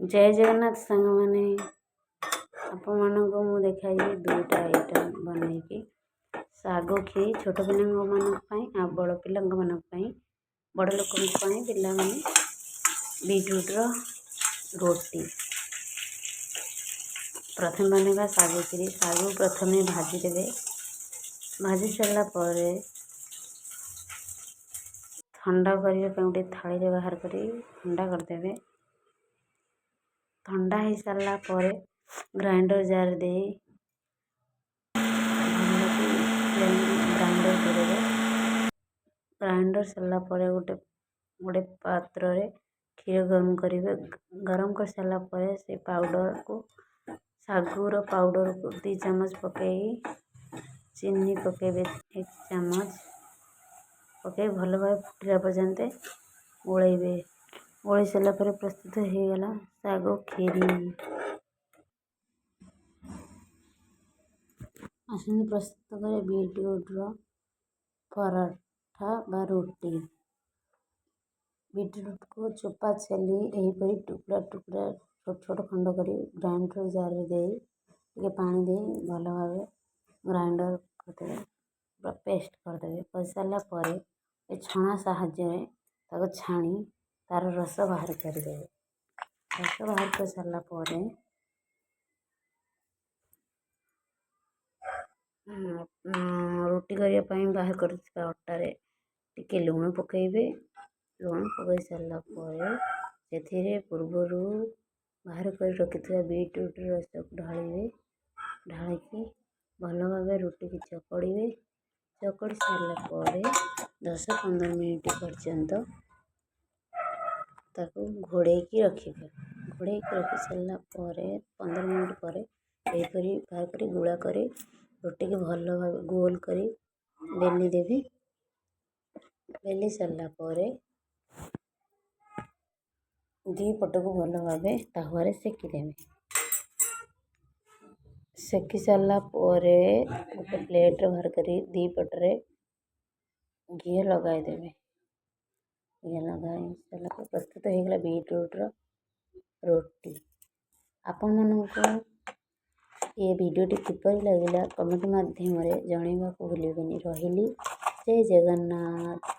जय जगन्नाथ सांग मैंने आपण मानक मु देखाई दुईटा आइटम बनैकी साग खीरी छोट पिला आ बड़ पिला बड़ लोक पिला बीटरूट रोटी प्रथम बनेगा साग खीरी साग प्रथम भाजीदेवे भाजी सारा पर ठंडा करने गोटे थाली रे बाहर कर ठंडा करदे ठंडा हो सारा पर ग्राइंडर जार दे ग्राइंडर करेंगे ग्राइंडर सारा पर गोटे गोटे पात्र रे क्षीर गरम करेंगे गरम कर सारा पर से पाउडर को सागुर पाउडर को 2 चम्मच पकई चीनी पकेबे 1 चम्मच पकई भल भाव फुटला पर्यंत गोलेबे गोल सारा पर प्रस्तुत हो गला साग खीरी। आसने प्रस्तुत करे बीटरूट पराठा बा रोटी बीटरूट को चोपा छेली यहीपरी टुकड़ा टुकड़ा छोट छोट खंड कर ग्राइंडर जार दे पानी दे भल भाव ग्राइंडर करदे पूरा पेस्ट करदे कर सारा पर छणा साहाय्य छाणी तार रस बाहर करदे रस बाहर कर सारा पर रोटी करने बाहर कर अटारे टिके लुण पकेबे लुण पकई सारा पर से पूर्वर बाहर कर रखि बीटरूट रस को ढालिबे ढालिकी भल भाव रोटी की चकड़े चकड़ी सारा पर 10-15 मिनट पर्यंत ताको घोड़े की रखिबे घोड़े की रखि सारा पर 15 मिनट पर यहीपरी बाहर कर गुड़ा कर रोटी की भल भाव गोल कर बेली देवी बेली सारा पर दी पट को भल भाव ताहुआ सेकिदेवे सेकी सारा पर गोटे प्लेट बाहर कर दी पटरे घी लगाई देवे घी लगाई सारा प्रस्तुत हो गला बीटरूट रोटी। आपण मानक ये वीडियोटी किपरि लगिला कमेंट माध्यम रे जणैबा को भूलिबेनी। रहिली जय जगन्नाथ।